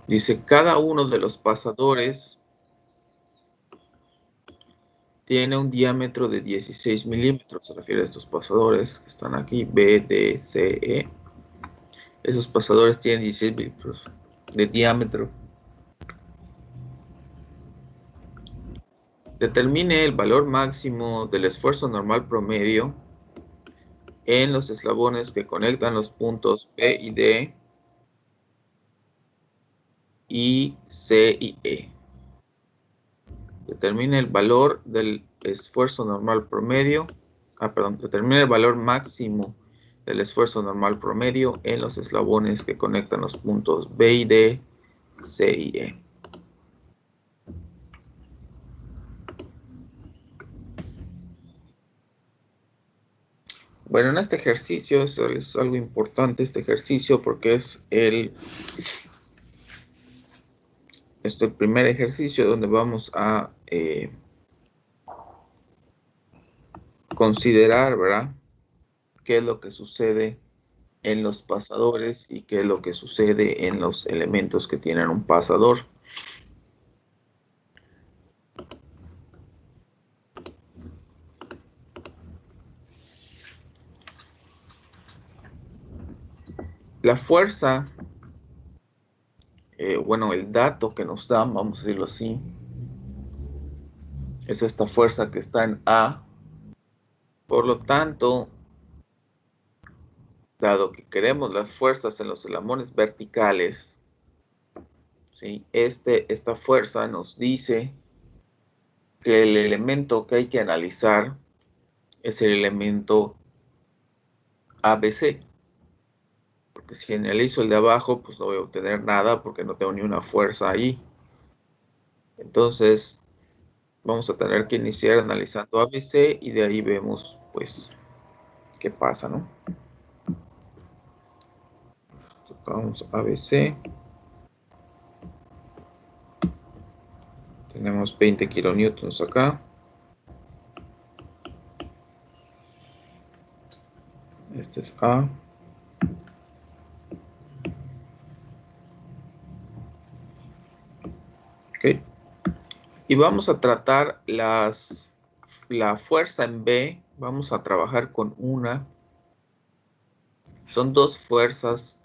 Dice, cada uno de los pasadores tiene un diámetro de 16 milímetros. Se refiere a estos pasadores que están aquí, B, D, C, E. Esos pasadores tienen 16 milímetros de diámetro. Determine el valor máximo del esfuerzo normal promedio en los eslabones que conectan los puntos B y D y C y E. Determine el valor del esfuerzo normal promedio. Determine el valor máximo del esfuerzo normal promedio en los eslabones que conectan los puntos B y D, C y E. Bueno, en este ejercicio es algo importante este ejercicio porque es el primer ejercicio donde vamos a considerar, ¿verdad?, qué es lo que sucede en los pasadores y qué es lo que sucede en los elementos que tienen un pasador. La fuerza, bueno, el dato que nos dan, vamos a decirlo así, es esta fuerza que está en A. Por lo tanto, dado que queremos las fuerzas en los eslabones verticales, ¿sí?, esta fuerza nos dice que el elemento que hay que analizar es el elemento ABC. Porque si analizo el de abajo, pues no voy a obtener nada porque no tengo ni una fuerza ahí. Entonces, vamos a tener que iniciar analizando ABC y de ahí vemos, pues, qué pasa, ¿no? Tocamos ABC. Tenemos 20 kilonewtons acá. Este es A. Ok. Y vamos a tratar la fuerza en B. Vamos a trabajar con una. Son dos fuerzas.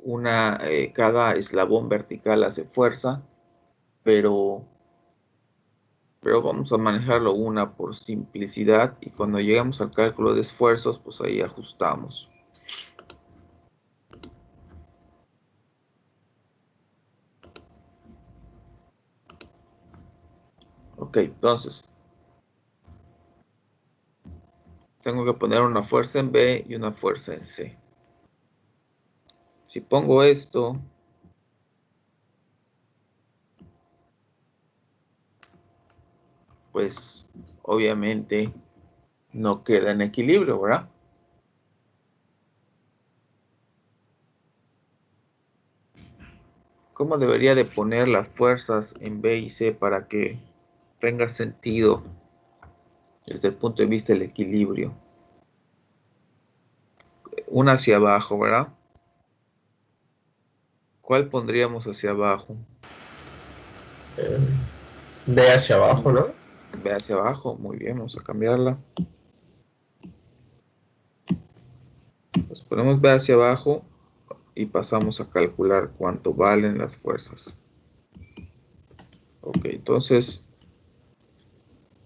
Una, cada eslabón vertical hace fuerza. Pero vamos a manejarlo una por simplicidad. Y cuando llegamos al cálculo de esfuerzos, pues ahí ajustamos. Ok, entonces tengo que poner una fuerza en B y una fuerza en C. Si pongo esto, pues obviamente no queda en equilibrio, ¿verdad? ¿Cómo debería de poner las fuerzas en B y C para que tenga sentido desde el punto de vista del equilibrio? Una hacia abajo, ¿verdad? ¿Cuál pondríamos hacia abajo? B hacia abajo, ¿no? B hacia abajo, muy bien, vamos a cambiarla. Pues ponemos B hacia abajo y pasamos a calcular cuánto valen las fuerzas. Ok, entonces,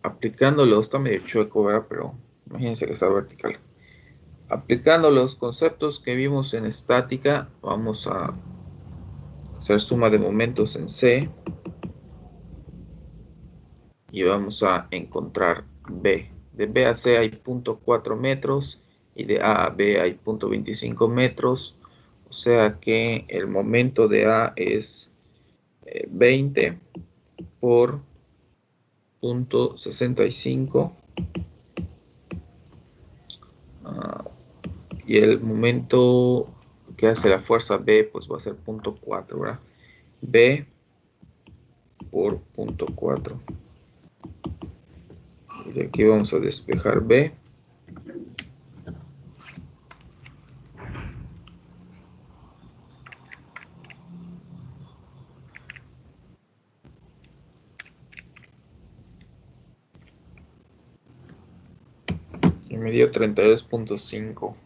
aplicándolo, está medio chueco, ¿verdad? Pero imagínense que está vertical. Aplicando los conceptos que vimos en estática, vamos a hacer suma de momentos en C y vamos a encontrar B. De B a C hay 0.4 metros y de A a B hay 0.25 metros. O sea que el momento de A es 20 por 0.65. Y el momento que hace la fuerza B, pues va a ser 0.4, ¿verdad? B por 0.4. Y de aquí vamos a despejar B. Y me dio 32.5.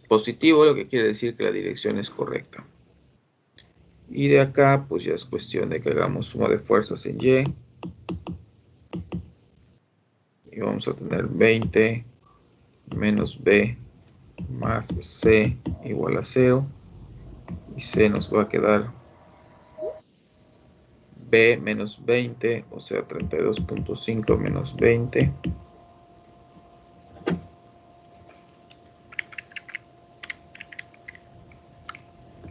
Positivo, lo que quiere decir que la dirección es correcta. Y de acá, pues ya es cuestión de que hagamos suma de fuerzas en Y. Y vamos a tener 20 menos B más C igual a 0. Y C nos va a quedar B menos 20, o sea, 32.5 menos 20.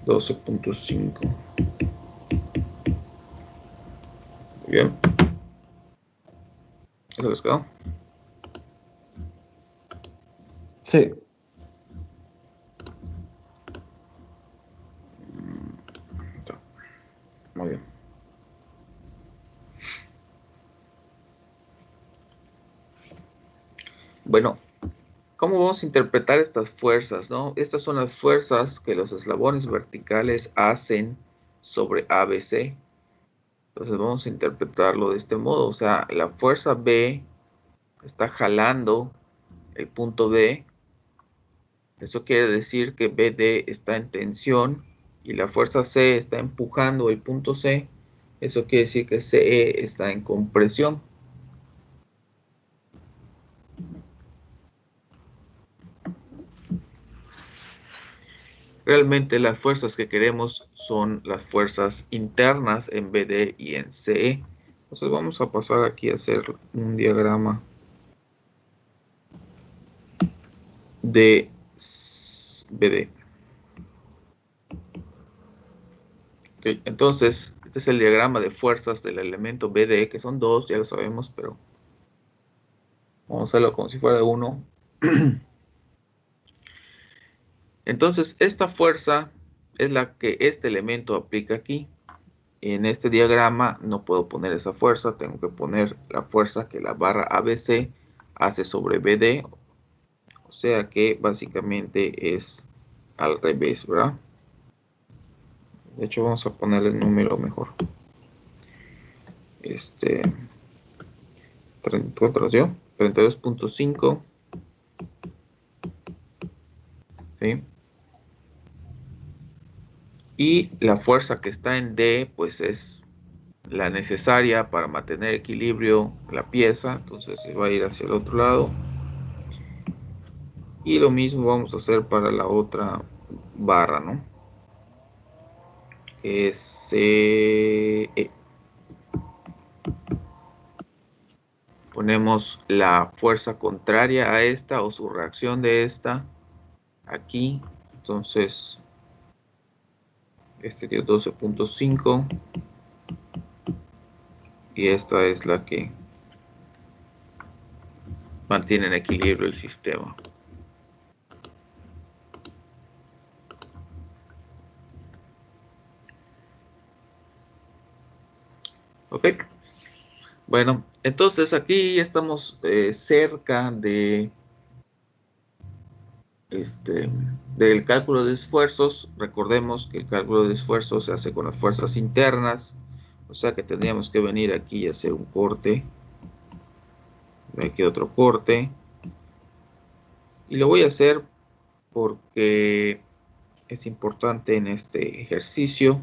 12.5. Muy bien. ¿Eso les quedó? Sí. Muy bien. Bueno, ¿cómo vamos a interpretar estas fuerzas, no? Estas son las fuerzas que los eslabones verticales hacen sobre ABC. Entonces vamos a interpretarlo de este modo. O sea, la fuerza B está jalando el punto D. Eso quiere decir que BD está en tensión y la fuerza C está empujando el punto C. Eso quiere decir que CE está en compresión. Realmente las fuerzas que queremos son las fuerzas internas en BD y en CE. Entonces vamos a pasar aquí a hacer un diagrama de BD. Okay, entonces, este es el diagrama de fuerzas del elemento BD, que son dos, ya lo sabemos, pero vamos a hacerlo como si fuera uno. Entonces, esta fuerza es la que este elemento aplica aquí. En este diagrama no puedo poner esa fuerza, tengo que poner la fuerza que la barra ABC hace sobre BD. O sea que básicamente es al revés, ¿verdad? De hecho, vamos a ponerle el número mejor. ¿Cuánto dio? 32.5. ¿Sí? Y la fuerza que está en D, pues es la necesaria para mantener equilibrio la pieza. Entonces se va a ir hacia el otro lado. Y lo mismo vamos a hacer para la otra barra, ¿no? Que es CE. Ponemos la fuerza contraria a esta o su reacción de esta aquí. Entonces, este dio 12.5. Y esta es la que mantiene en equilibrio el sistema. Ok. Bueno, entonces aquí estamos cerca de del cálculo de esfuerzos. Recordemos que el cálculo de esfuerzos se hace con las fuerzas internas. O sea que tendríamos que venir aquí y hacer un corte. Aquí otro corte. Y lo voy a hacer porque es importante en este ejercicio.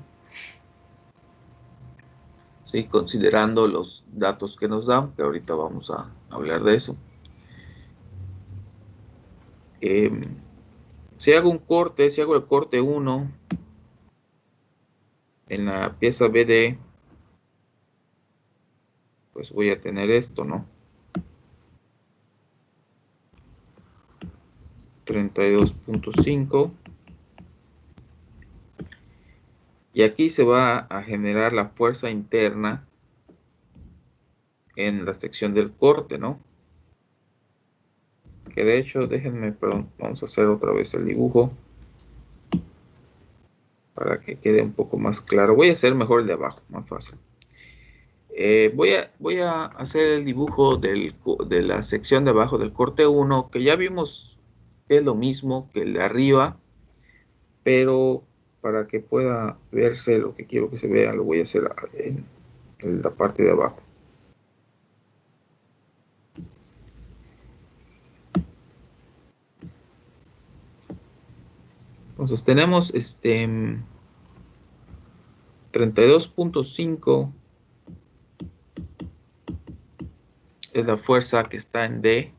¿Sí? Considerando los datos que nos dan, que ahorita vamos a hablar de eso. Si hago un corte, si hago el corte 1 en la pieza BD, pues voy a tener esto, ¿no? 32.5. Y aquí se va a generar la fuerza interna en la sección del corte, ¿no? Que de hecho, déjenme, perdón, vamos a hacer otra vez el dibujo para que quede un poco más claro. Voy a hacer mejor el de abajo, más fácil. Voy a hacer el dibujo de la sección de abajo del corte 1, que ya vimos que es lo mismo que el de arriba, pero para que pueda verse lo que quiero que se vea, lo voy a hacer en la parte de abajo. Entonces tenemos 32.5 es la fuerza que está en D.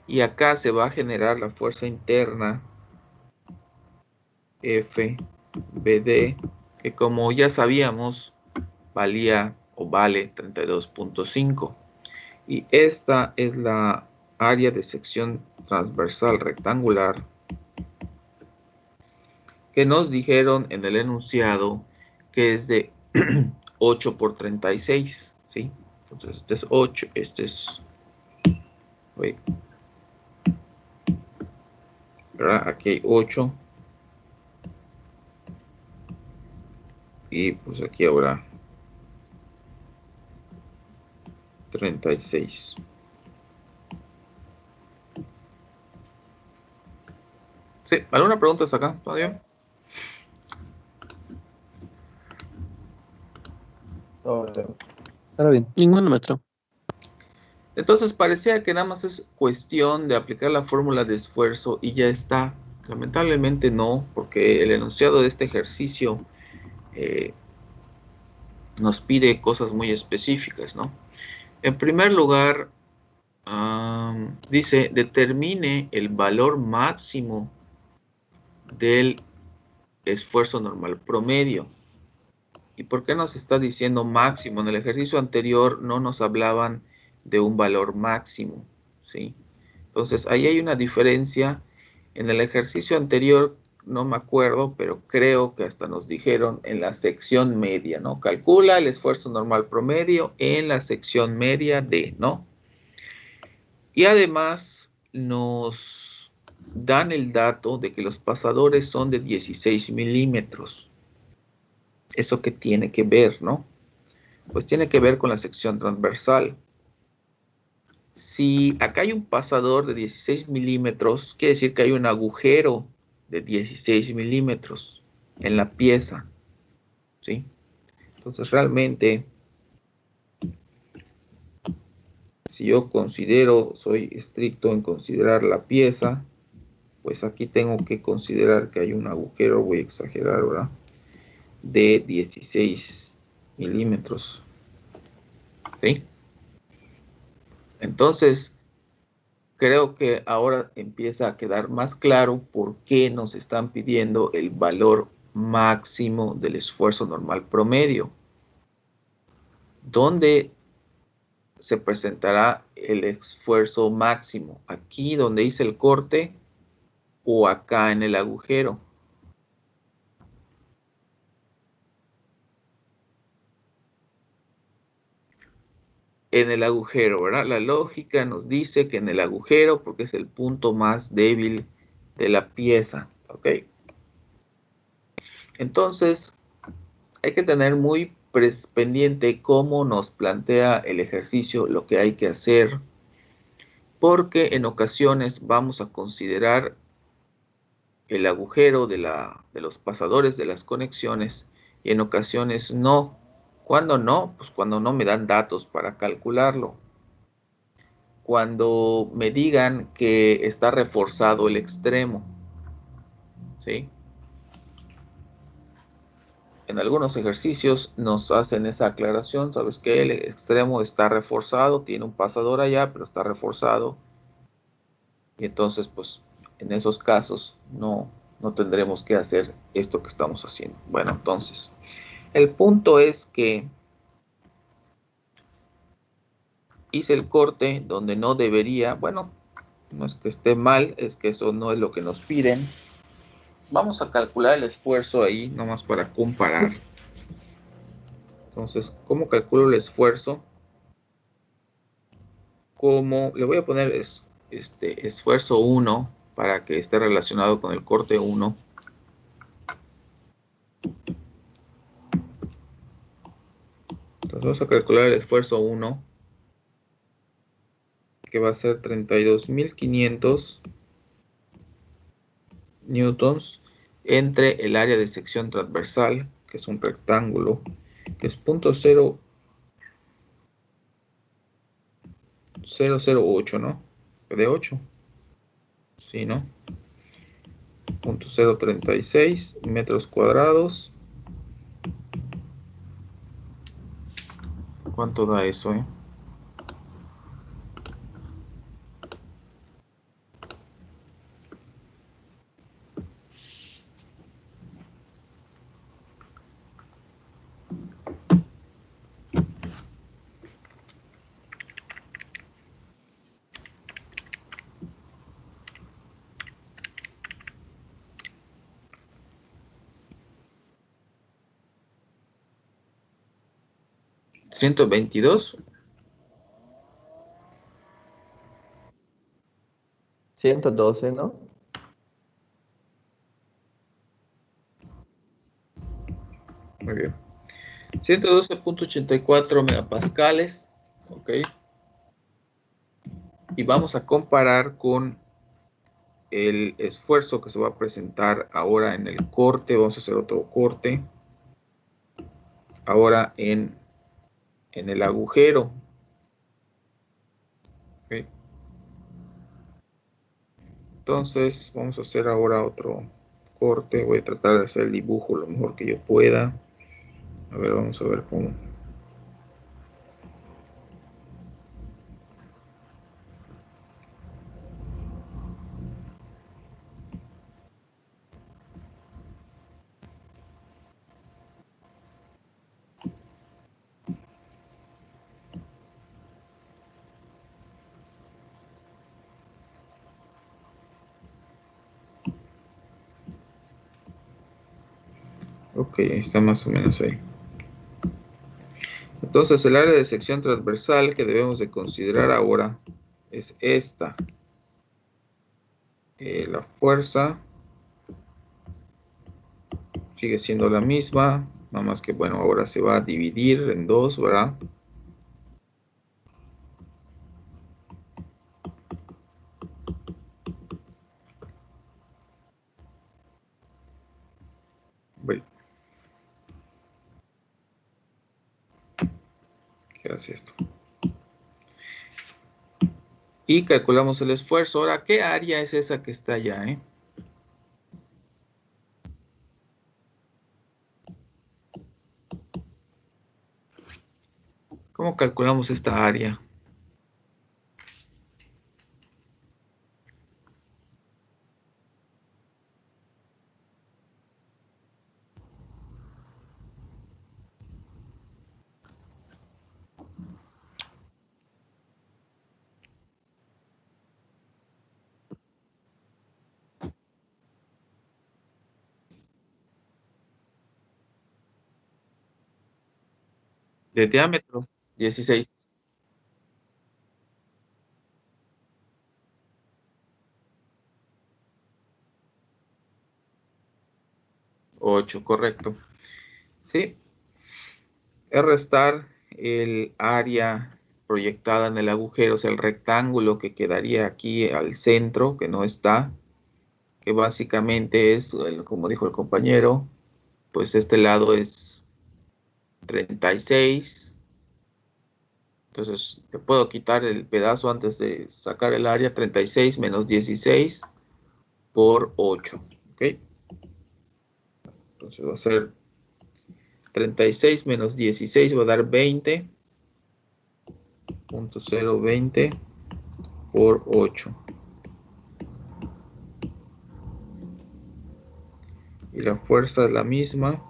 Y acá se va a generar la fuerza interna FBD, que como ya sabíamos, valía o vale 32.5. Y esta es la área de sección transversal rectangular que nos dijeron en el enunciado que es de 8 por 36, ¿sí? Entonces este es 8, este es... ¿verdad? Aquí hay 8. Y pues aquí habrá 36. Sí, ¿alguna pregunta hasta acá todavía? Ahora bien, ningún maestro. Entonces parecía que nada más es cuestión de aplicar la fórmula de esfuerzo y ya está. Lamentablemente no, porque el enunciado de este ejercicio nos pide cosas muy específicas, ¿no? En primer lugar, dice, determine el valor máximo del esfuerzo normal promedio. ¿Y por qué nos está diciendo máximo? En el ejercicio anterior no nos hablaban de un valor máximo, ¿sí? Entonces, ahí hay una diferencia. En el ejercicio anterior, no me acuerdo, pero creo que hasta nos dijeron en la sección media, ¿no? Calcula el esfuerzo normal promedio en la sección media de, ¿no? Y además nos dan el dato de que los pasadores son de 16 milímetros. ¿Eso qué tiene que ver, no? Pues tiene que ver con la sección transversal. Si acá hay un pasador de 16 milímetros, quiere decir que hay un agujero de 16 milímetros en la pieza, ¿sí? Entonces realmente, si yo soy estricto en considerar la pieza, pues aquí tengo que considerar que hay un agujero, voy a exagerar, ¿verdad? De 16 milímetros, ¿sí? Entonces, creo que ahora empieza a quedar más claro por qué nos están pidiendo el valor máximo del esfuerzo normal promedio. ¿Dónde se presentará el esfuerzo máximo? ¿Aquí donde hice el corte o acá en el agujero? En el agujero, ¿verdad? La lógica nos dice que en el agujero porque es el punto más débil de la pieza, ¿ok? Entonces, hay que tener muy pendiente cómo nos plantea el ejercicio, lo que hay que hacer, porque en ocasiones vamos a considerar el agujero de los pasadores de las conexiones y en ocasiones no. ¿Cuándo no? Pues cuando no me dan datos para calcularlo. Cuando me digan que está reforzado el extremo, ¿sí? En algunos ejercicios nos hacen esa aclaración, sabes que el extremo está reforzado, tiene un pasador allá, pero está reforzado. Y entonces, pues, en esos casos no tendremos que hacer esto que estamos haciendo. Bueno, entonces, el punto es que hice el corte donde no debería, bueno, no es que esté mal, es que eso no es lo que nos piden. Vamos a calcular el esfuerzo ahí, nomás para comparar. Entonces, ¿cómo calculo el esfuerzo? Como le voy a poner esfuerzo 1 para que esté relacionado con el corte 1. Entonces vamos a calcular el esfuerzo 1, que va a ser 32.500 newtons entre el área de sección transversal, que es un rectángulo, que es 0.008, ¿no? De 8. Sí, ¿no? .036 metros cuadrados. ¿Cuánto da eso, eh? ¿122? 112, ¿no? Muy bien. 112.84 megapascales. Ok. Y vamos a comparar con el esfuerzo que se va a presentar ahora en el corte. Vamos a hacer otro corte. Ahora en el agujero. Ok. Entonces vamos a hacer ahora otro corte. Voy a tratar de hacer el dibujo lo mejor que yo pueda. A ver, vamos a ver cómo. Ok, está más o menos ahí. Entonces el área de sección transversal que debemos de considerar ahora es esta. La fuerza sigue siendo la misma, nada más que bueno, ahora se va a dividir en dos, ¿verdad? Bueno, ¿qué hace esto? Y calculamos el esfuerzo. Ahora, ¿qué área es esa que está allá, eh? ¿Cómo calculamos esta área? De diámetro, 16. 8, correcto. ¿Sí? Es restar el área proyectada en el agujero, o sea, el rectángulo que quedaría aquí al centro, que no está, que básicamente es, como dijo el compañero, pues este lado es 36. Entonces, le puedo quitar el pedazo antes de sacar el área. 36 menos 16 por 8. ¿Ok? Entonces va a ser 36 menos 16 va a dar 20.020 por 8. Y la fuerza es la misma.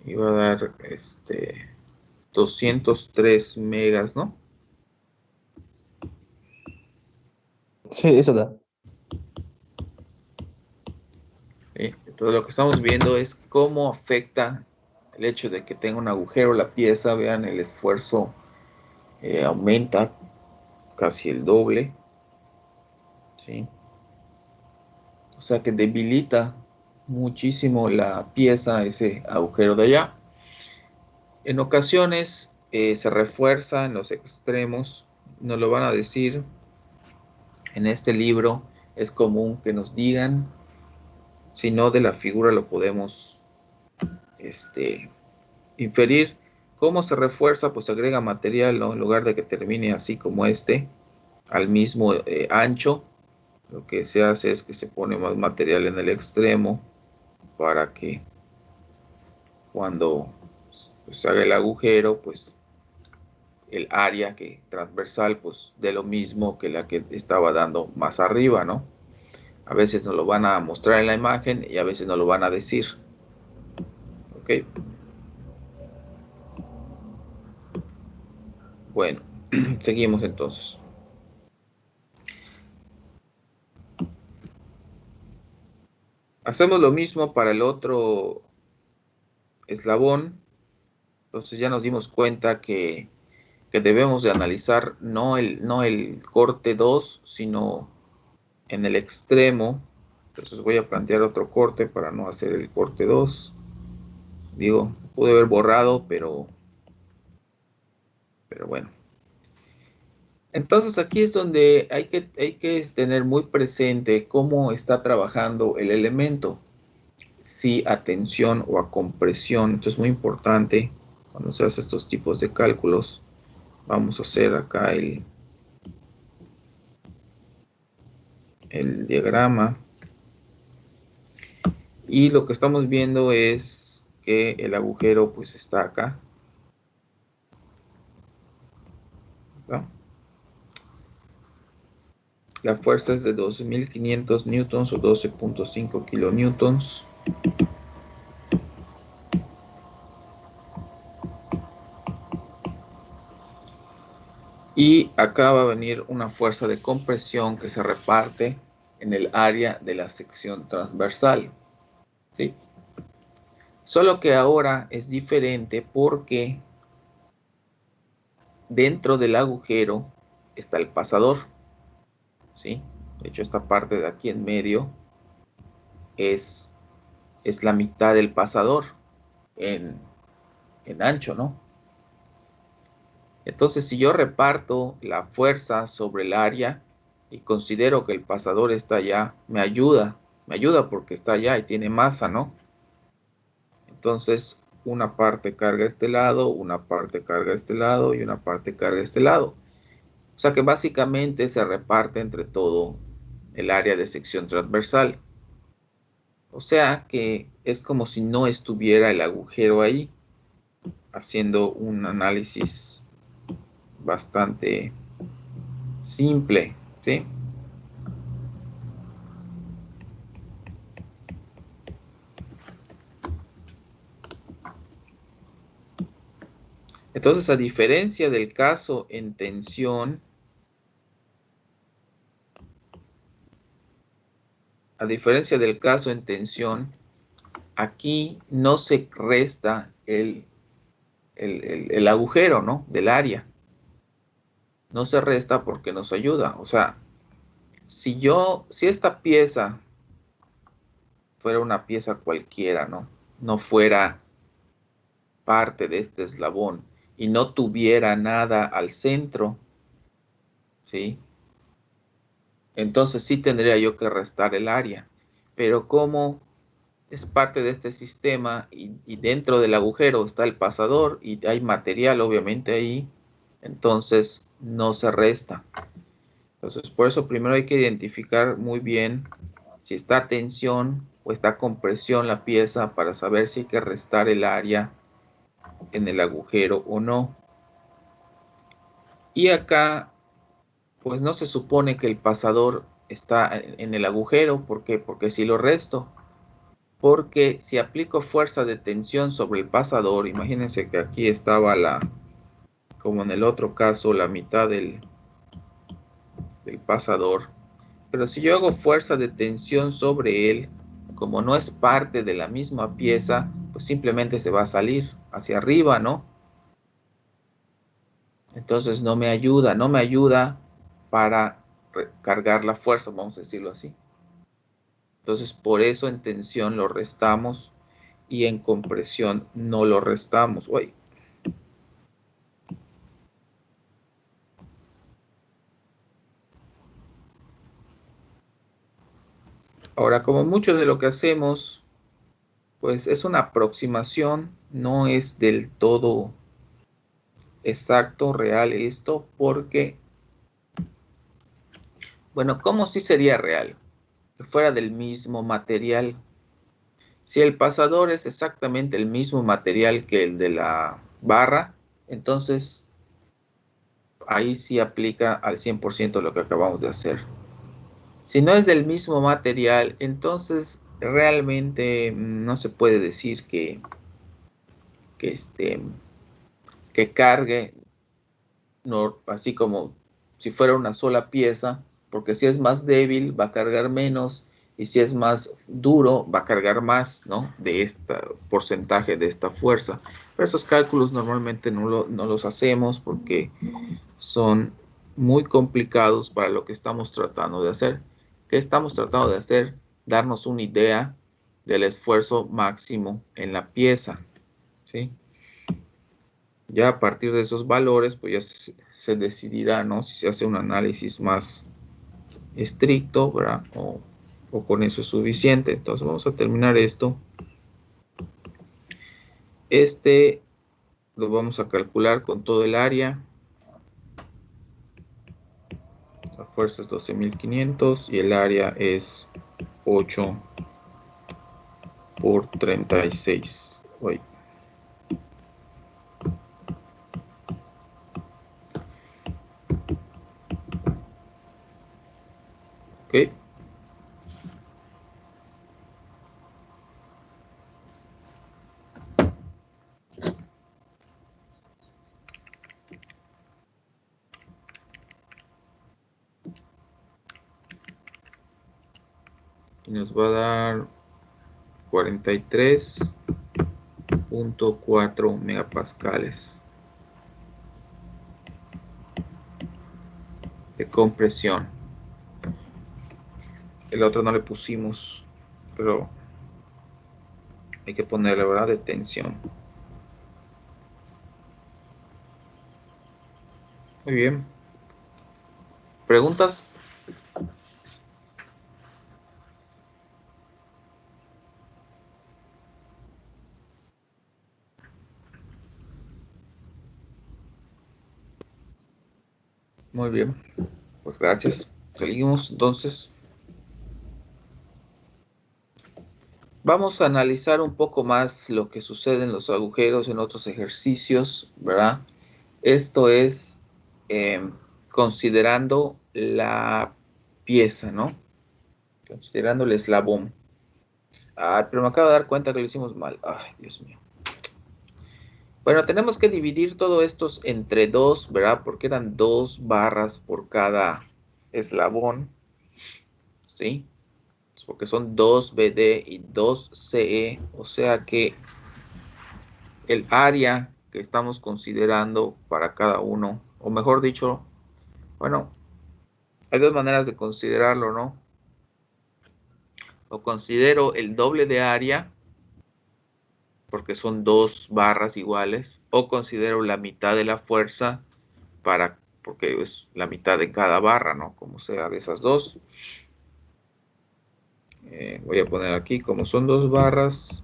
Y va a dar 203 megas, ¿no? Sí, eso da. ¿Sí? Entonces lo que estamos viendo es cómo afecta el hecho de que tenga un agujero la pieza. Vean, el esfuerzo aumenta casi el doble. ¿Sí? O sea que debilita muchísimo la pieza, ese agujero de allá. En ocasiones se refuerza en los extremos, nos lo van a decir en este libro, es común que nos digan, si no de la figura lo podemos inferir. ¿Cómo se refuerza? Pues se agrega material, ¿no? En lugar de que termine así como al mismo ancho, lo que se hace es que se pone más material en el extremo para que cuando se haga el agujero, pues el área transversal, pues dé lo mismo que la que estaba dando más arriba, ¿no? A veces nos lo van a mostrar en la imagen y a veces nos lo van a decir. ¿Ok? Bueno, seguimos entonces. Hacemos lo mismo para el otro eslabón. Entonces ya nos dimos cuenta que debemos de analizar no el corte 2, sino en el extremo. Entonces voy a plantear otro corte para no hacer el corte 2. Digo, pude haber borrado, pero bueno. Entonces aquí es donde hay que tener muy presente cómo está trabajando el elemento. Si a tensión o a compresión. Esto es muy importante cuando se hace estos tipos de cálculos. Vamos a hacer acá el diagrama. Y lo que estamos viendo es que el agujero pues está acá. ¿No? La fuerza es de 12.500 newtons o 12.5 kilonewtons. Y acá va a venir una fuerza de compresión que se reparte en el área de la sección transversal. ¿Sí? Solo que ahora es diferente porque dentro del agujero está el pasador. ¿Sí? De hecho, esta parte de aquí en medio es la mitad del pasador en ancho, ¿no? Entonces, si yo reparto la fuerza sobre el área y considero que el pasador está allá, me ayuda porque está allá y tiene masa, ¿no? Entonces, una parte carga este lado, una parte carga este lado y una parte carga este lado. O sea que básicamente se reparte entre todo el área de sección transversal. O sea que es como si no estuviera el agujero ahí, haciendo un análisis bastante simple, ¿sí? Entonces, a diferencia del caso en tensión, aquí no se resta el agujero, ¿no? Del área. No se resta porque nos ayuda. O sea, si esta pieza fuera una pieza cualquiera, ¿no? No fuera parte de este eslabón y no tuviera nada al centro, ¿sí? Entonces sí tendría yo que restar el área. Pero como es parte de este sistema y dentro del agujero está el pasador y hay material obviamente ahí, entonces no se resta. Entonces por eso primero hay que identificar muy bien si está a tensión o está a compresión la pieza para saber si hay que restar el área en el agujero o no. Y acá pues no se supone que el pasador está en el agujero. ¿Por qué? Porque si lo resto. Porque si aplico fuerza de tensión sobre el pasador, imagínense que aquí estaba como en el otro caso, la mitad del pasador. Pero si yo hago fuerza de tensión sobre él, como no es parte de la misma pieza, pues simplemente se va a salir hacia arriba, ¿no? Entonces no me ayuda para cargar la fuerza, vamos a decirlo así. Entonces, por eso en tensión lo restamos y en compresión no lo restamos. Uy. Ahora, como mucho de lo que hacemos, pues es una aproximación, no es del todo exacto, real esto, porque, bueno, ¿cómo sí sería real? Que fuera del mismo material. Si el pasador es exactamente el mismo material que el de la barra, entonces ahí sí aplica al 100% lo que acabamos de hacer. Si no es del mismo material, entonces realmente no se puede decir que, que cargue no, así como si fuera una sola pieza, porque si es más débil va a cargar menos y si es más duro va a cargar más, ¿no? De este porcentaje de esta fuerza. Pero esos cálculos normalmente no los hacemos porque son muy complicados para lo que estamos tratando de hacer. ¿Qué estamos tratando de hacer? Darnos una idea del esfuerzo máximo en la pieza, ¿sí? Ya a partir de esos valores, pues ya se decidirá, ¿no? Si se hace un análisis más estricto, ¿verdad? O con eso es suficiente. Entonces vamos a terminar esto. Este lo vamos a calcular con todo el área. La fuerza es 12.500 y el área es 8 por 36. Uy. Ok. Y nos va a dar 43.4 megapascales de compresión. El otro no le pusimos, pero hay que ponerle, ¿verdad? De tensión. Muy bien. ¿Preguntas? Muy bien. Pues gracias. Seguimos entonces. Vamos a analizar un poco más lo que sucede en los agujeros en otros ejercicios, ¿verdad? Esto es considerando la pieza, ¿no? Considerando el eslabón. Ah, pero me acabo de dar cuenta que lo hicimos mal. Ay, Dios mío. Bueno, tenemos que dividir todo esto entre dos, ¿verdad? Porque eran 2 barras por cada eslabón, ¿sí? Porque son 2 BD y 2 CE, o sea que el área que estamos considerando para cada uno, o mejor dicho, bueno, hay dos maneras de considerarlo, ¿no? O considero el doble de área, porque son 2 barras iguales, o considero la mitad de la fuerza, porque es la mitad de cada barra, ¿no? Como sea de esas dos. Voy a poner aquí, como son 2 barras,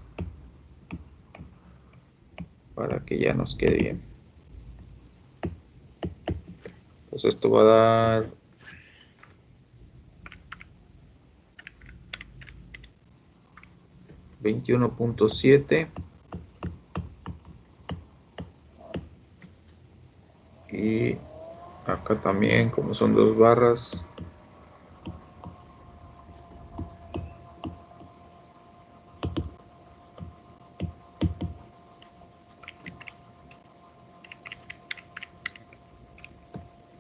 para que ya nos quede bien. Pues esto va a dar 21.7 y acá también, como son 2 barras,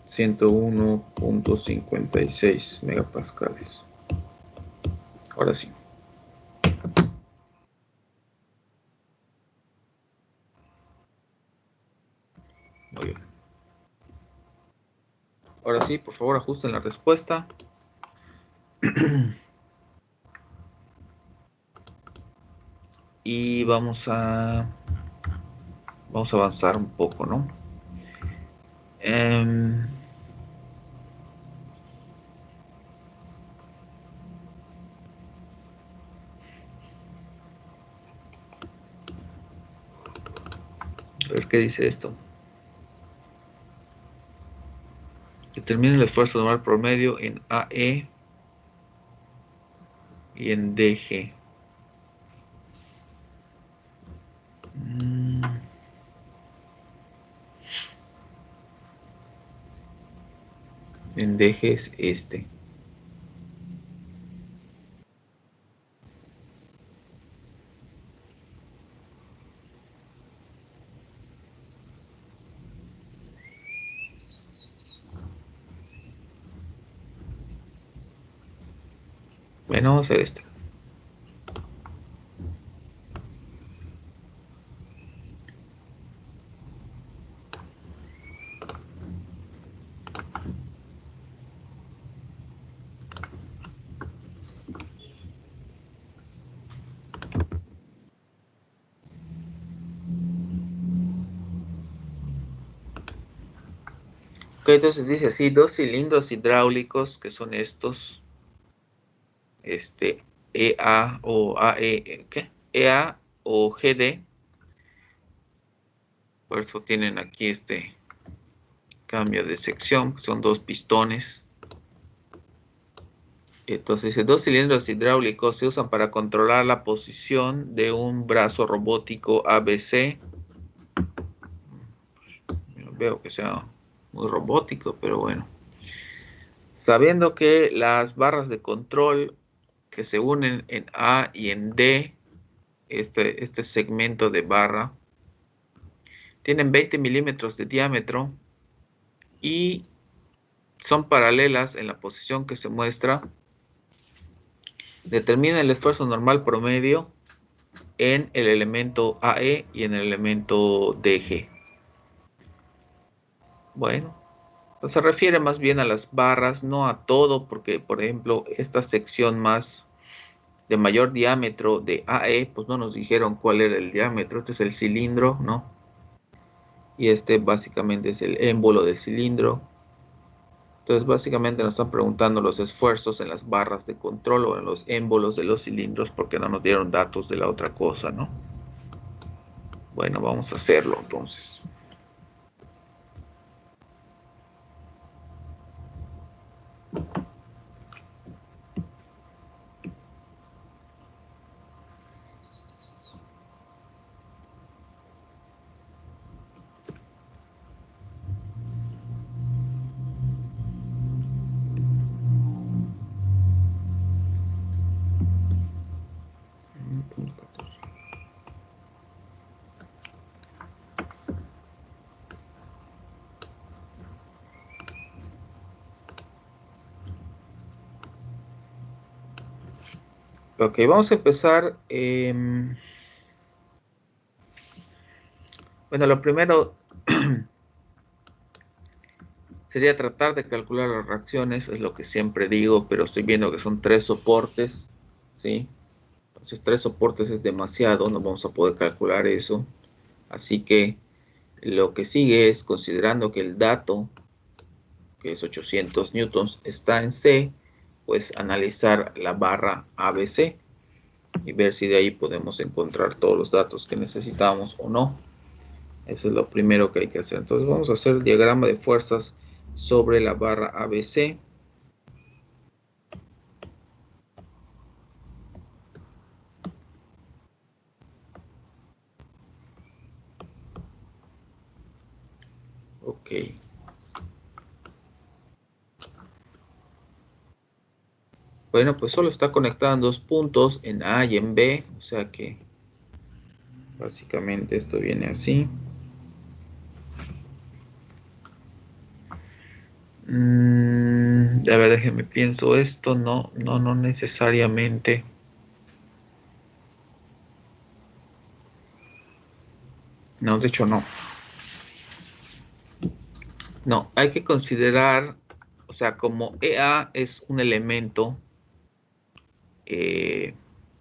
...101.56 megapascales. Ahora sí. Muy bien. Ahora sí, por favor, ajusten la respuesta. y vamos a avanzar un poco, ¿no? A ver qué dice esto. Determina el esfuerzo normal promedio en AE y en DG. En DG es este. Bueno, vamos a ver este. Ok, entonces dice así, dos cilindros hidráulicos que son estos, EA o AE, ¿qué? EA o GD, por eso tienen aquí este cambio de sección, son dos pistones. Entonces, dos cilindros hidráulicos se usan para controlar la posición de un brazo robótico ABC. No veo que sea muy robótico, pero bueno. Sabiendo que las barras de control que se unen en A y en D, este segmento de barra, tienen 20 milímetros de diámetro y son paralelas en la posición que se muestra. Determina el esfuerzo normal promedio en el elemento AE y en el elemento DG. Bueno, pues se refiere más bien a las barras, no a todo, porque por ejemplo esta sección más de mayor diámetro de AE, pues no nos dijeron cuál era el diámetro. Este es el cilindro, ¿no? Y este básicamente es el émbolo del cilindro. Entonces básicamente nos están preguntando los esfuerzos en las barras de control o en los émbolos de los cilindros, porque no nos dieron datos de la otra cosa, ¿no? Bueno, vamos a hacerlo entonces. Ok, vamos a empezar. Bueno, lo primero sería tratar de calcular las reacciones, es lo que siempre digo, pero estoy viendo que son 3 soportes, ¿sí? Entonces 3 soportes es demasiado, no vamos a poder calcular eso. Así que lo que sigue es, considerando que el dato, que es 800 newtons, está en C, pues analizar la barra ABC y ver si de ahí podemos encontrar todos los datos que necesitamos o no. Eso es lo primero que hay que hacer. Entonces vamos a hacer el diagrama de fuerzas sobre la barra ABC. Ok. Bueno, pues solo está conectada en dos puntos, en A y en B. O sea que básicamente esto viene así. A ver, déjenme pienso esto. No necesariamente. No, de hecho no. No, hay que considerar, o sea, como EA es un elemento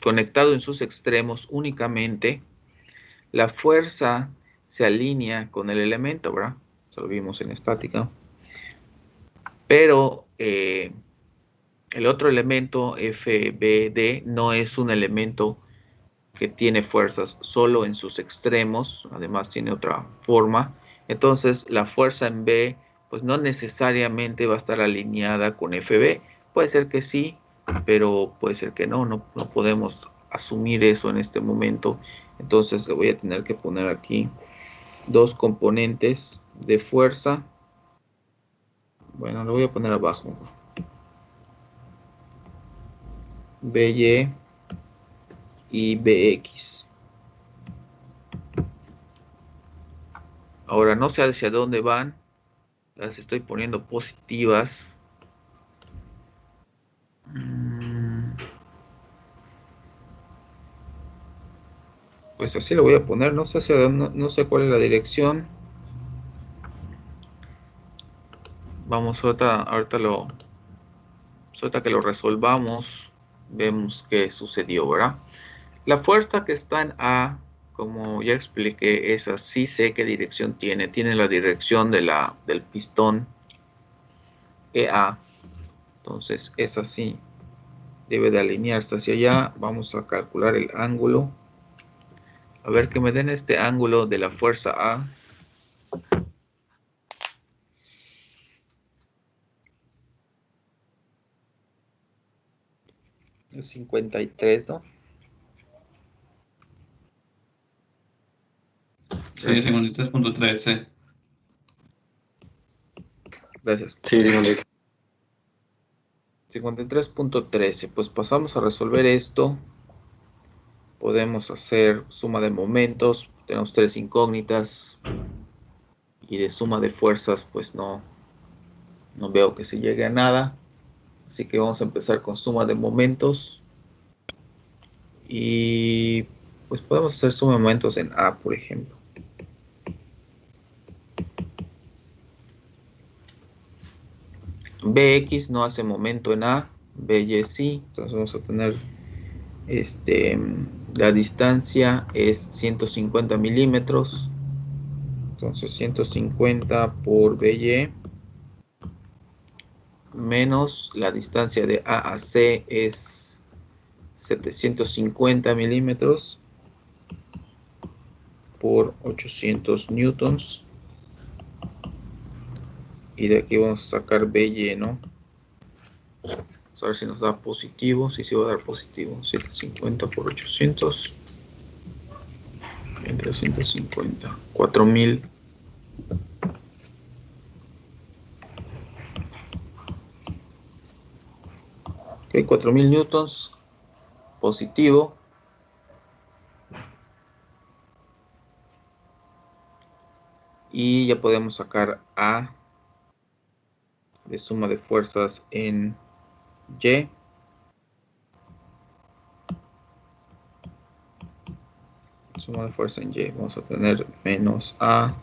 conectado en sus extremos únicamente, la fuerza se alinea con el elemento, ¿verdad? Eso lo vimos en estática. Pero el otro elemento, FBD, no es un elemento que tiene fuerzas solo en sus extremos, además tiene otra forma. Entonces, la fuerza en B, pues no necesariamente va a estar alineada con FB. Puede ser que sí, pero puede ser que no. No podemos asumir eso en este momento. Entonces, le voy a tener que poner aquí dos componentes de fuerza. Bueno, lo voy a poner abajo. BY y BX. Ahora no sé hacia dónde van. Las estoy poniendo positivas. Pues así lo voy a poner. No sé hacia dónde, no sé cuál es la dirección. Vamos ahorita que lo resolvamos, vemos qué sucedió, ¿verdad? La fuerza que está en A, como ya expliqué, esa sí sé qué dirección tiene. Tiene la dirección del pistón EA. Entonces, esa sí debe de alinearse hacia allá. Vamos a calcular el ángulo. A ver que me den este ángulo de la fuerza A. Es 53, ¿no? Sí, 53.13. Gracias. Sí, dígame. 53.13. Pues pasamos a resolver esto. Podemos hacer suma de momentos. Tenemos tres incógnitas. Y de suma de fuerzas, pues no veo que se llegue a nada. Así que vamos a empezar con suma de momentos. Y pues podemos hacer suma de momentos en A, por ejemplo. BX no hace momento en A. BY sí. Entonces vamos a tener la distancia es 150 milímetros. Entonces 150 por BY menos la distancia de A a C es 750 milímetros por 800 newtons. Y de aquí vamos a sacar BY, ¿no? Vamos a ver si nos da positivo. Sí, sí va a dar positivo. 750 por 800. Entre 150. 4000. Ok, 4000 newtons. Positivo. Y ya podemos sacar A de suma de fuerzas en Y. Suma de fuerza en Y. Vamos a tener menos A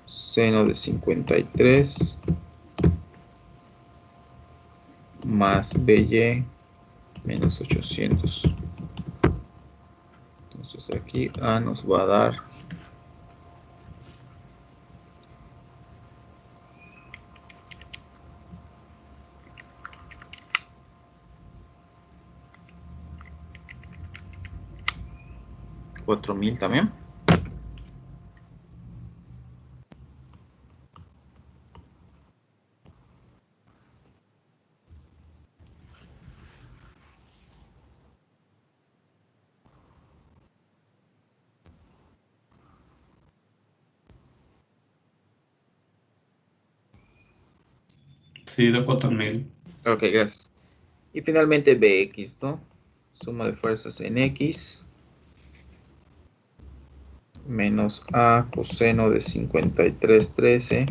seno de 53 más BY menos 800. Entonces aquí A nos va a dar 4000 también. Sí, de 4000. Ok, gracias. Y finalmente BX, ¿no? Suma de fuerzas en X menos A coseno de 5313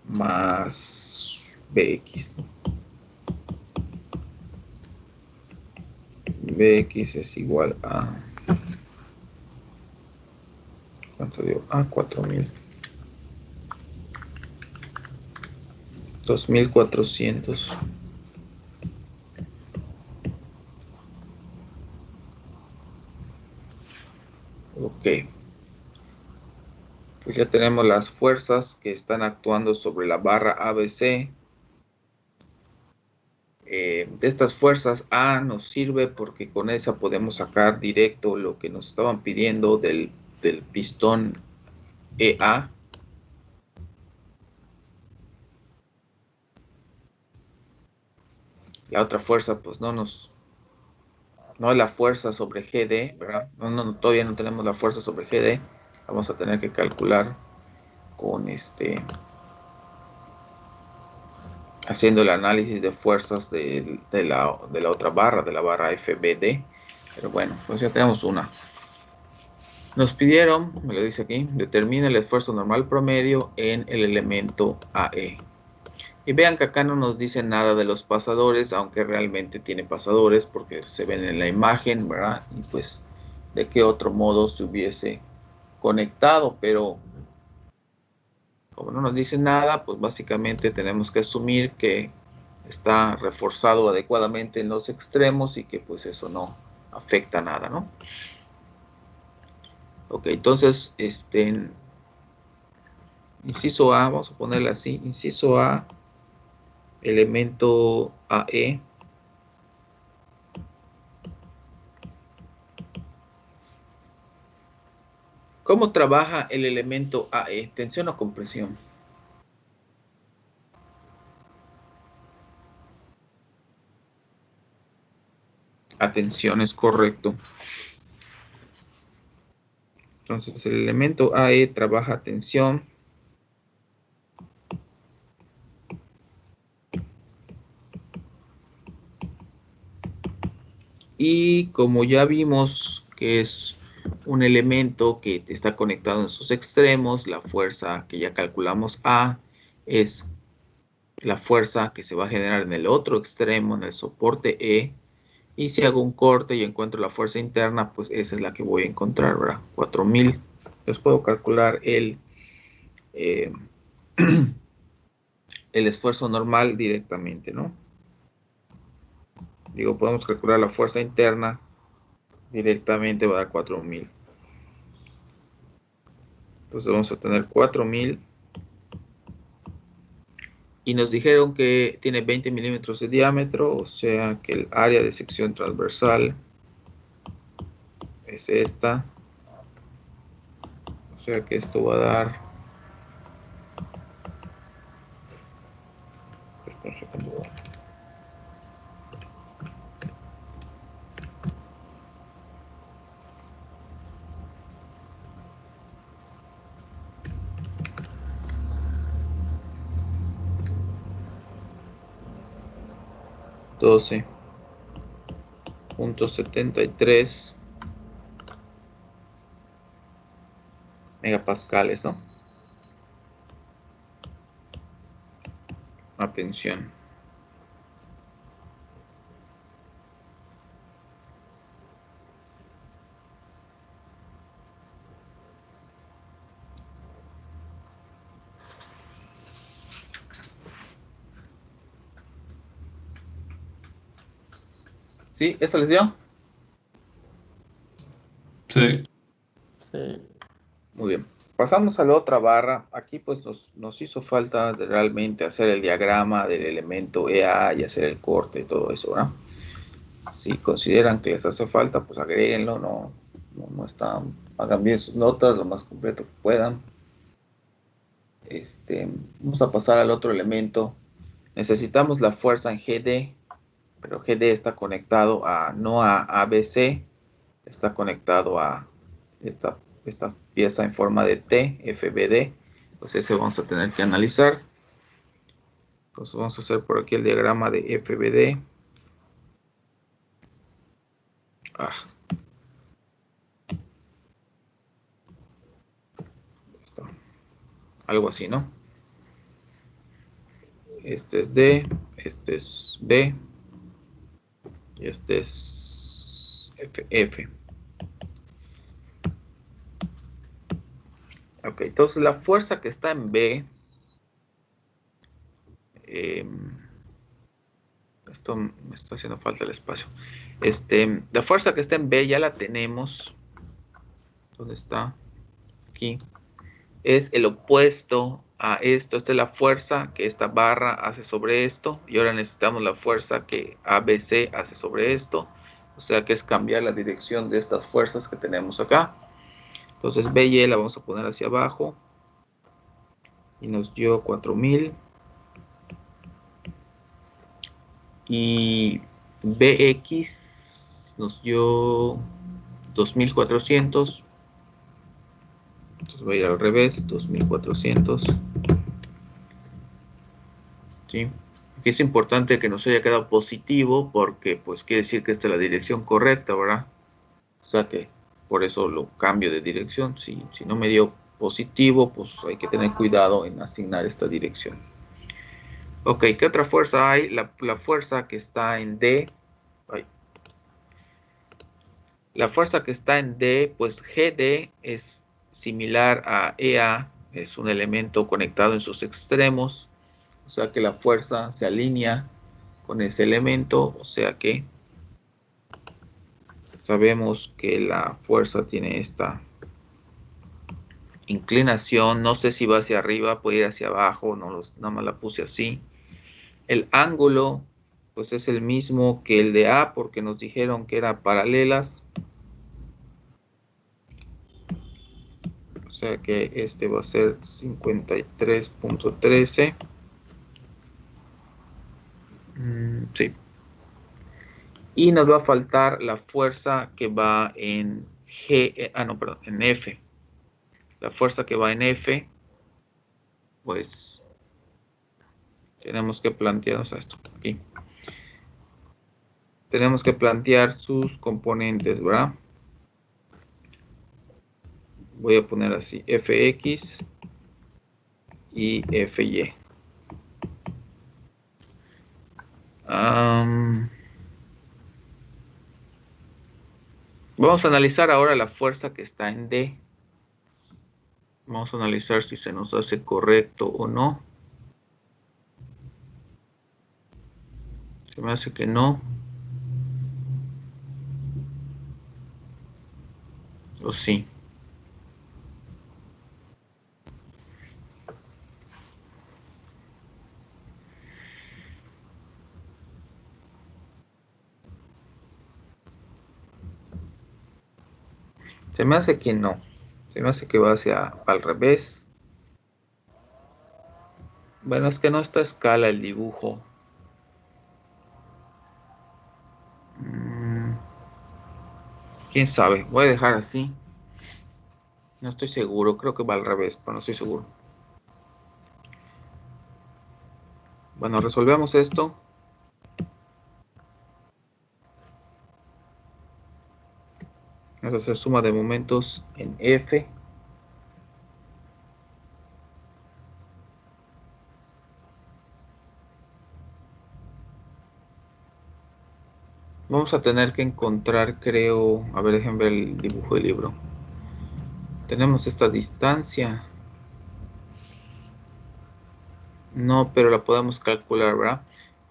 más BX, ¿no? BX es igual a... ¿Cuánto dio? A 4000. 2400. Ok. Pues ya tenemos las fuerzas que están actuando sobre la barra ABC. De estas fuerzas A nos sirve porque con esa podemos sacar directo lo que nos estaban pidiendo del pistón EA. La otra fuerza pues no es la fuerza sobre GD, ¿verdad? Todavía no tenemos la fuerza sobre GD. Vamos a tener que calcular con haciendo el análisis de fuerzas de la otra barra, de la barra FBD. Pero bueno, pues ya tenemos una. Nos pidieron, me lo dice aquí, determina el esfuerzo normal promedio en el elemento AE. Y vean que acá no nos dice nada de los pasadores, aunque realmente tiene pasadores porque se ven en la imagen, ¿verdad? Y pues de qué otro modo se hubiese conectado, pero como no nos dice nada, pues básicamente tenemos que asumir que está reforzado adecuadamente en los extremos y que pues eso no afecta nada, ¿no? Ok, entonces, inciso A, vamos a ponerle así, inciso A, elemento AE. ¿Cómo trabaja el elemento AE? ¿Tensión o compresión? Atención, es correcto. Entonces, el elemento AE trabaja a tensión. Y como ya vimos que es un elemento que está conectado en sus extremos, la fuerza que ya calculamos A es la fuerza que se va a generar en el otro extremo, en el soporte E. Y si hago un corte y encuentro la fuerza interna, pues esa es la que voy a encontrar, ¿verdad? 4000. Entonces puedo calcular el esfuerzo normal directamente, ¿no? Digo, podemos calcular la fuerza interna directamente, va a dar 4000. Entonces vamos a tener 4000. Y nos dijeron que tiene 20 milímetros de diámetro, o sea que el área de sección transversal es esta. O sea que esto va a dar... 12.73 megapascales, ¿no? Atención. ¿Sí? ¿Eso les dio? Sí. Sí. Muy bien. Pasamos a la otra barra. Aquí pues nos hizo falta realmente hacer el diagrama del elemento EA y hacer el corte y todo eso, ¿verdad? Si consideran que les hace falta, pues agréguenlo, no están, hagan bien sus notas lo más completo que puedan. Vamos a pasar al otro elemento. Necesitamos la fuerza en GD, pero GD está conectado no a ABC, está conectado a esta pieza en forma de T, FBD. Pues ese vamos a tener que analizar. Entonces vamos a hacer por aquí el diagrama de FBD. Algo así, ¿no? Este es D, este es B y este es F. Ok, entonces la fuerza que está en B, esto me está haciendo falta el espacio. La fuerza que está en B ya la tenemos. ¿Dónde está? Aquí. Es el opuesto a esto. Esta es la fuerza que esta barra hace sobre esto. Y ahora necesitamos la fuerza que ABC hace sobre esto. O sea que es cambiar la dirección de estas fuerzas que tenemos acá. Entonces BY la vamos a poner hacia abajo. Y nos dio 4000. Y BX nos dio 2400. Entonces voy a ir al revés, 2400. ¿Sí? Aquí es importante que nos haya quedado positivo porque pues quiere decir que esta es la dirección correcta, ¿verdad? O sea que por eso lo cambio de dirección. Si no me dio positivo, pues hay que tener cuidado en asignar esta dirección. Ok, ¿qué otra fuerza hay? La fuerza que está en D. Ay. La fuerza que está en D, pues GD es similar a EA, es un elemento conectado en sus extremos, o sea que la fuerza se alinea con ese elemento, o sea que sabemos que la fuerza tiene esta inclinación, no sé si va hacia arriba, puede ir hacia abajo, nada más la puse así. El ángulo, pues es el mismo que el de A, porque nos dijeron que eran paralelas. O sea que este va a ser 53.13. Sí. Y nos va a faltar la fuerza que va en G, en F. La fuerza que va en F, pues tenemos que plantearnos esto aquí. Tenemos que plantear sus componentes, ¿verdad? Voy a poner así, Fx y Fy. Vamos a analizar ahora la fuerza que está en D. Vamos a analizar si se nos hace correcto o no. Se me hace que no. O sí. Se me hace que no. Se me hace que va al revés. Bueno, es que no está a escala el dibujo. ¿Quién sabe? Voy a dejar así. No estoy seguro. Creo que va al revés, pero no estoy seguro. Bueno, resolvemos esto. Vamos a hacer suma de momentos en F. Vamos a tener que encontrar, creo... A ver, déjenme ver el dibujo del libro. Tenemos esta distancia. No, pero la podemos calcular, ¿verdad?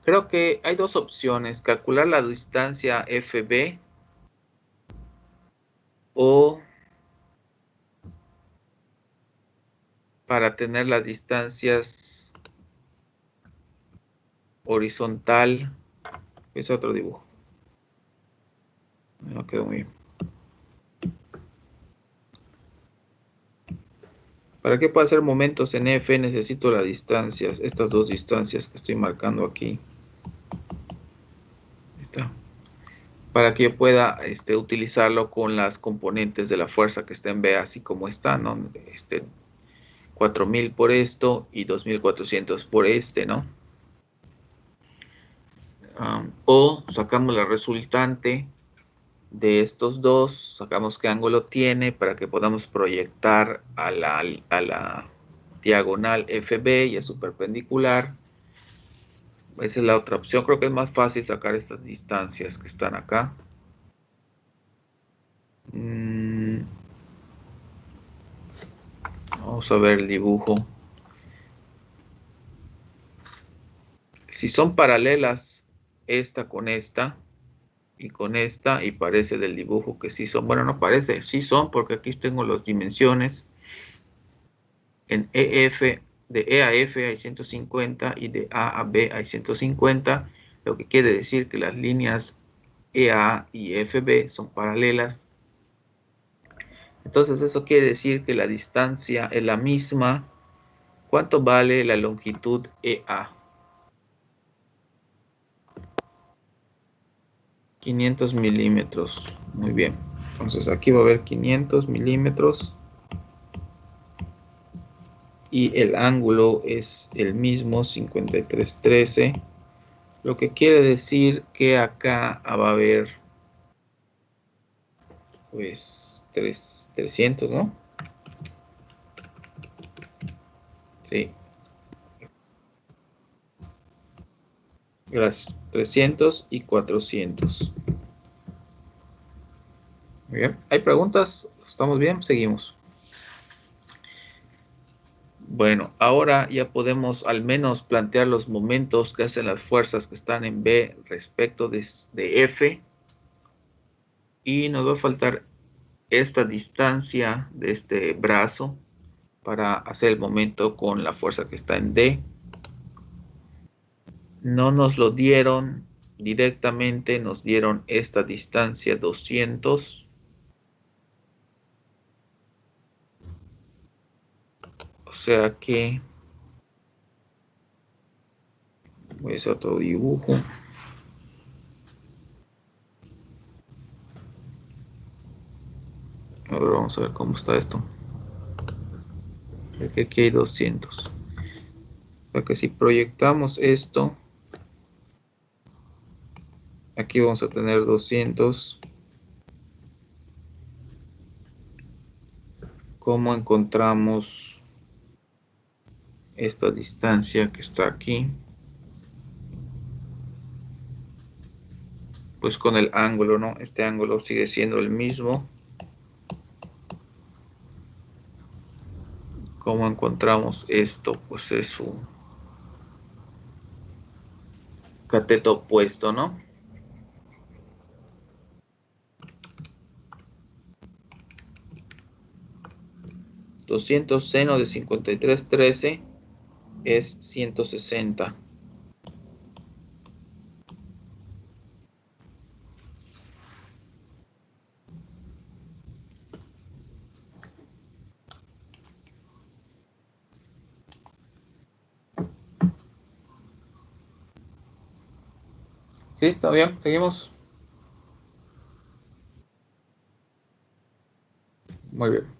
Creo que hay dos opciones. Calcular la distancia FB o para tener las distancias horizontal. Es otro dibujo. No quedó muy bien. Para que pueda hacer momentos en F necesito las distancias, estas dos distancias que estoy marcando aquí. Ahí está. Para que yo pueda utilizarlo con las componentes de la fuerza que está en B, así como está, ¿no? 4000 por esto y 2400 por ¿no? O sacamos la resultante de estos dos, sacamos qué ángulo tiene para que podamos proyectar a la diagonal FB y a su perpendicular. Esa es la otra opción. Creo que es más fácil sacar estas distancias que están acá. Vamos a ver el dibujo. Si son paralelas esta con esta, y con esta, y parece del dibujo que sí son, bueno, no parece, sí son, porque aquí tengo las dimensiones. En EF, de E a F hay 150 y de A a B hay 150, lo que quiere decir que las líneas EA y FB son paralelas. Entonces eso quiere decir que la distancia es la misma. ¿Cuánto vale la longitud EA? 500 milímetros. Muy bien. Entonces aquí va a haber 500 milímetros. Y el ángulo es el mismo, 5313. Lo que quiere decir que acá va a haber, pues, 300, ¿no? Sí. Gracias. 300 y 400. Muy bien. ¿Hay preguntas? ¿Estamos bien? Seguimos. Bueno, ahora ya podemos al menos plantear los momentos que hacen las fuerzas que están en B respecto de F. Y nos va a faltar esta distancia de este brazo para hacer el momento con la fuerza que está en D. No nos lo dieron directamente, nos dieron esta distancia 200. O sea que voy a hacer otro dibujo. A ver, vamos a ver cómo está esto. Aquí hay 200. O sea que si proyectamos esto, aquí vamos a tener 200. ¿Cómo encontramos esta distancia que está aquí? Pues con el ángulo, ¿no? Este ángulo sigue siendo el mismo. ¿Cómo encontramos esto? Pues es un cateto opuesto, ¿no? $200 seno de 5313 es 160. ¿Sí? ¿Está bien? ¿Seguimos? Muy bien.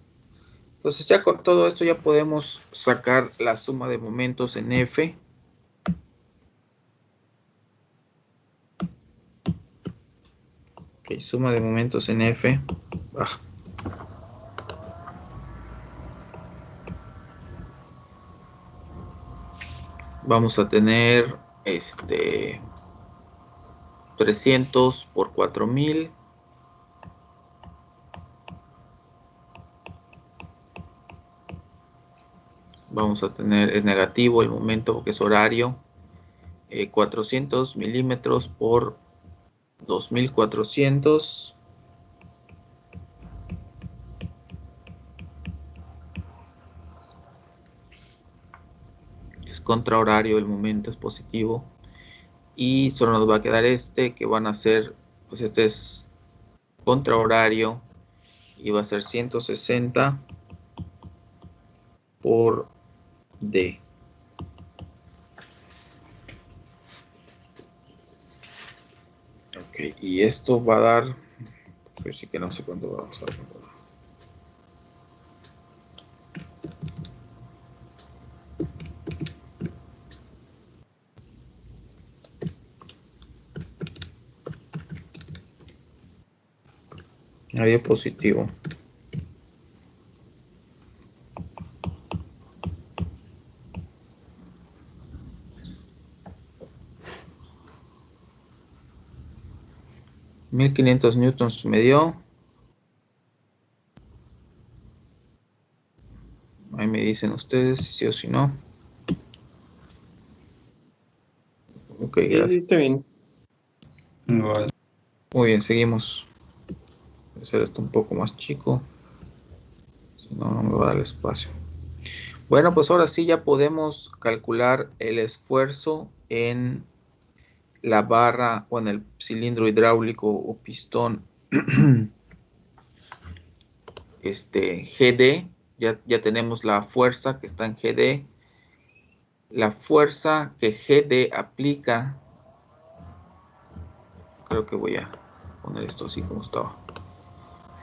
Entonces ya con todo esto ya podemos sacar la suma de momentos en F. Ok, suma de momentos en F. Vamos a tener 300 por 4000. Vamos a tener, es negativo el momento porque es horario. 400 milímetros por 2400. Es contrahorario, el momento es positivo. Y solo nos va a quedar este, que van a ser, pues este es contrahorario y va a ser 160 por D. Ok, y esto va a dar, pues sí que no sé cuánto va a pasar. Radio positivo. $1500 newtons me dio. Ahí me dicen ustedes si sí o si no. Ok, Sí, gracias. está bien. Igual. Muy bien, seguimos. Voy a hacer esto un poco más chico. Si no, no me va a dar el espacio. Bueno, pues ahora sí ya podemos calcular el esfuerzo en la barra o en el cilindro hidráulico o pistón GD. Ya tenemos la fuerza que está en GD. La fuerza que GD aplica, creo que voy a poner esto así como estaba.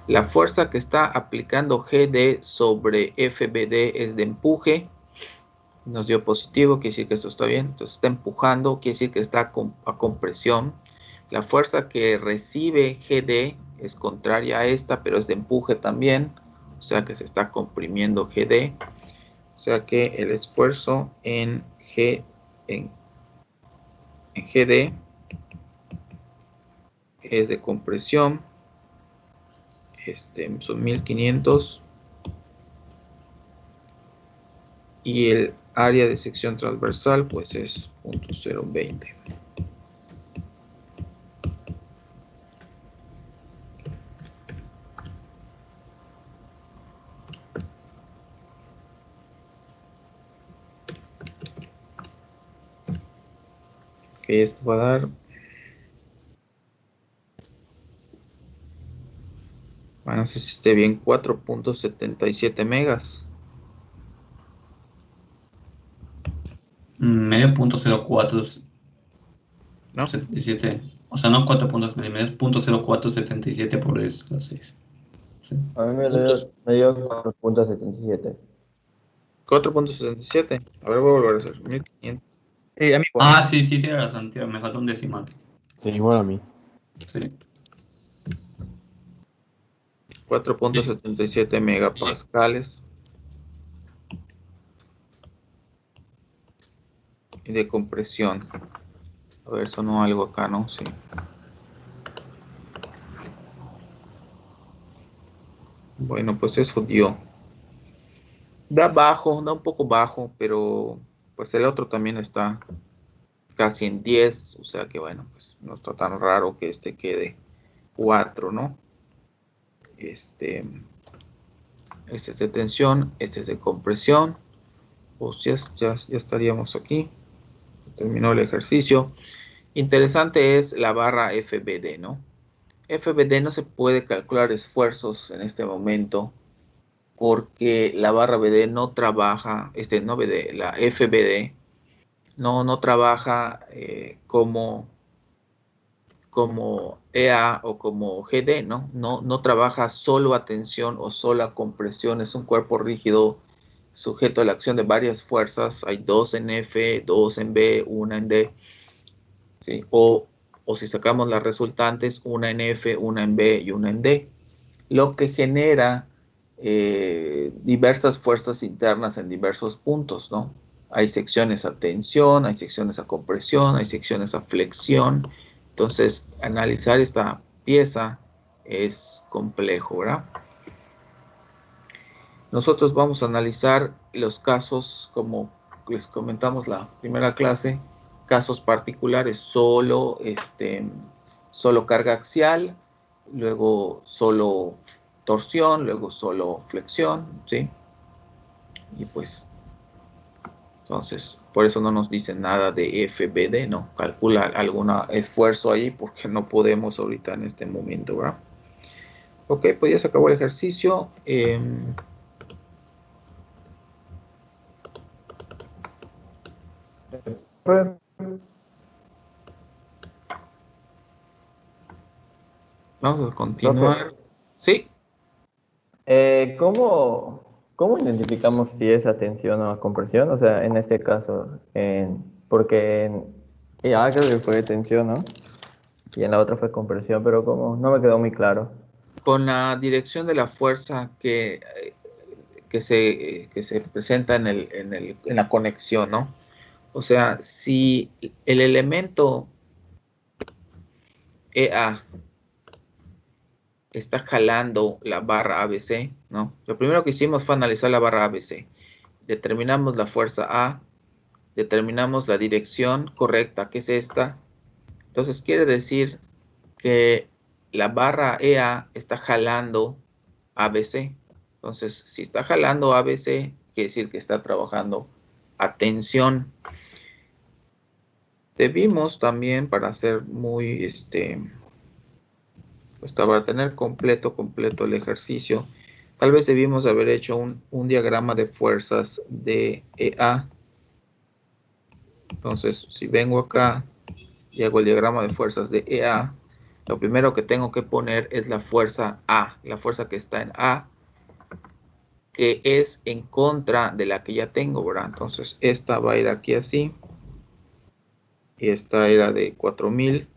La fuerza que está aplicando GD sobre FBD es de empuje. Nos dio positivo, quiere decir que esto está bien. Entonces está empujando, quiere decir que está a compresión. La fuerza que recibe GD es contraria a esta, pero es de empuje también. O sea que se está comprimiendo GD. O sea que el esfuerzo en GD es de compresión. Son 1500. Y el área de sección transversal pues es 0.020. Ok, esto va a dar, bueno, no sé si esté bien, 4.77 megas. Medio punto 0477. ¿No? O sea, no 4.77, medio punto 0477 por las 6. Sí. A mí Puntos, me dio 4.77. 4.77. A ver, voy a volver a hacer. 1500. Sí, a mí igual. Ah, sí, tiene razón, tío, me falta un decimal. Sí, igual a mí. Sí. 4.77 megapascales. Y de compresión. A ver, sonó algo acá, ¿no? Sí. Bueno, pues eso dio. Da bajo, da un poco bajo, pero pues el otro también está casi en 10. O sea que bueno, pues no está tan raro que este quede 4, ¿no? Este es de tensión, este es de compresión. Pues ya estaríamos aquí. Terminó el ejercicio. Interesante es la barra FBD, ¿no? FBD no se puede calcular esfuerzos en este momento porque la barra BD no trabaja, no BD, la FBD no trabaja como EA o como GD, ¿no? No trabaja solo a tensión o solo a compresión, es un cuerpo rígido sujeto a la acción de varias fuerzas, hay 2 en F, 2 en B, 1 en D, ¿sí? O si sacamos las resultantes, una en F, una en B y una en D, lo que genera diversas fuerzas internas en diversos puntos, ¿no? Hay secciones a tensión, hay secciones a compresión, hay secciones a flexión. Entonces, analizar esta pieza es complejo, ¿verdad? Nosotros vamos a analizar los casos, como les comentamos la primera clase, casos particulares, solo carga axial, luego solo torsión, luego solo flexión, ¿sí? Y pues, entonces, por eso no nos dicen nada de FBD, ¿no? Calcula algún esfuerzo ahí porque no podemos ahorita en este momento, ¿verdad? Ok, pues ya se acabó el ejercicio. Vamos a continuar. Profe, Sí. ¿cómo identificamos si es a tensión o a compresión? O sea, en este caso, porque creo que fue tensión, ¿no? Y en la otra fue compresión, pero ¿cómo? No me quedó muy claro. Con la dirección de la fuerza que se presenta en la conexión, ¿no? O sea, si el elemento EA está jalando la barra ABC, ¿no? Lo primero que hicimos fue analizar la barra ABC. Determinamos la fuerza A, determinamos la dirección correcta, que es esta. Entonces quiere decir que la barra EA está jalando ABC. Entonces, si está jalando ABC, quiere decir que está trabajando a tensión. Debimos también, para hacer muy, pues para tener completo el ejercicio, tal vez debimos haber hecho un diagrama de fuerzas de EA. Entonces, si vengo acá y hago el diagrama de fuerzas de EA, lo primero que tengo que poner es la fuerza A, la fuerza que está en A, que es en contra de la que ya tengo, ¿verdad? Entonces, esta va a ir aquí así, y esta era de 4000,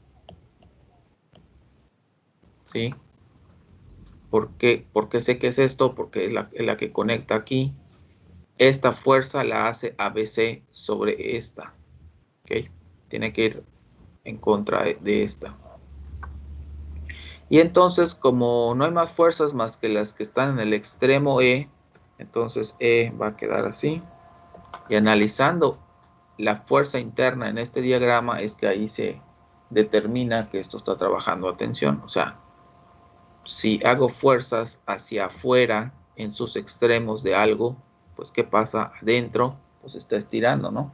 ¿sí? ¿Por qué sé que es esto? Porque es la que conecta aquí. Esta fuerza la hace ABC sobre esta, ¿ok? Tiene que ir en contra de esta. Y entonces, como no hay más fuerzas más que las que están en el extremo E, entonces E va a quedar así. Y analizando la fuerza interna en este diagrama, es que ahí se determina que esto está trabajando a tensión. O sea, si hago fuerzas hacia afuera en sus extremos de algo, pues ¿qué pasa adentro? Pues está estirando, ¿no?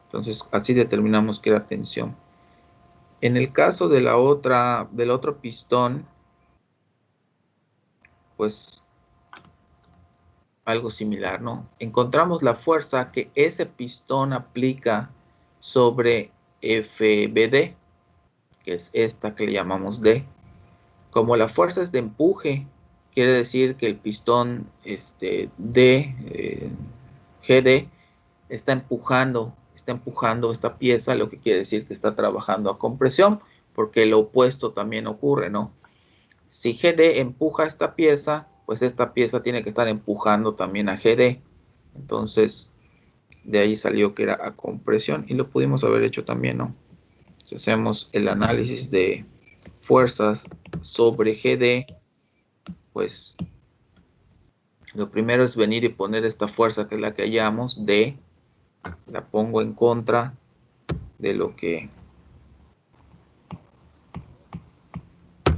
Entonces, así determinamos que era tensión. En el caso de del otro pistón, pues algo similar, ¿no? Encontramos la fuerza que ese pistón aplica sobre FBD, que es esta que le llamamos D. Como la fuerza es de empuje, quiere decir que el pistón GD está empujando esta pieza, lo que quiere decir que está trabajando a compresión, porque lo opuesto también ocurre, ¿no? Si GD empuja esta pieza, pues esta pieza tiene que estar empujando también a GD. Entonces, de ahí salió que era a compresión y lo pudimos haber hecho también, ¿no? Si hacemos el análisis de fuerzas sobre GD, pues lo primero es venir y poner esta fuerza que es la que hallamos, D, la pongo en contra de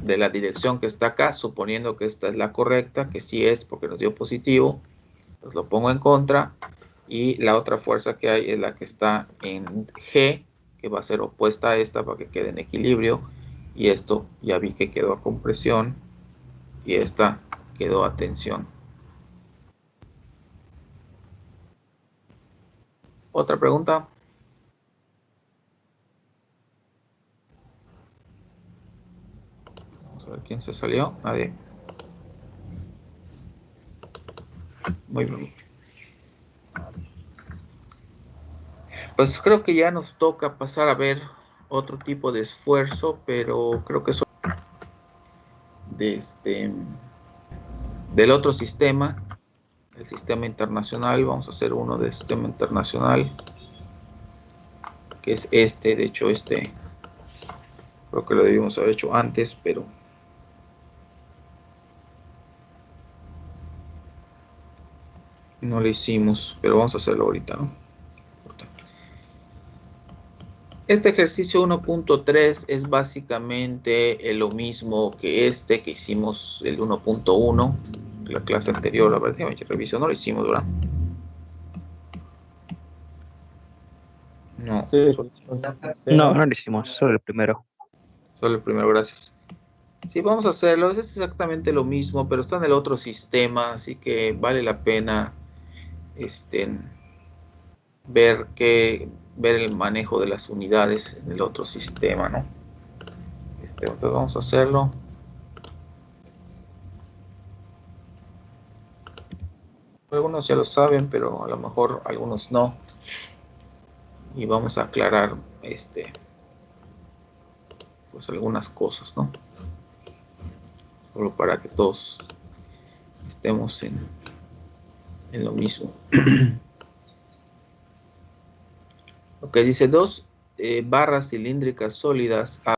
de la dirección que está acá, suponiendo que esta es la correcta, que sí es porque nos dio positivo, pues lo pongo en contra, y la otra fuerza que hay es la que está en G, que va a ser opuesta a esta para que quede en equilibrio, y esto ya vi que quedó a compresión, y esta quedó a tensión. ¿Otra pregunta? Vamos a ver quién se salió. Nadie. Muy bien. Pues creo que ya nos toca pasar a ver otro tipo de esfuerzo, pero creo que eso de del otro sistema, el sistema internacional. Vamos a hacer uno del sistema internacional, que es de hecho creo que lo debimos haber hecho antes, pero no lo hicimos, pero vamos a hacerlo ahorita, ¿no? Este ejercicio 1.3 es básicamente lo mismo que que hicimos el 1.1, la clase anterior. A ver, déjame que reviso, no lo hicimos, ¿verdad? No. Sí. No, no lo hicimos, solo el primero. Solo el primero, gracias. Sí, vamos a hacerlo. Es exactamente lo mismo, pero está en el otro sistema, así que vale la pena ver el manejo de las unidades en el otro sistema, ¿no? Entonces vamos a hacerlo. Algunos ya lo saben, pero a lo mejor algunos no. Y vamos a aclarar pues algunas cosas, ¿no? Solo para que todos estemos en lo mismo. Ok, dice 2 barras cilíndricas sólidas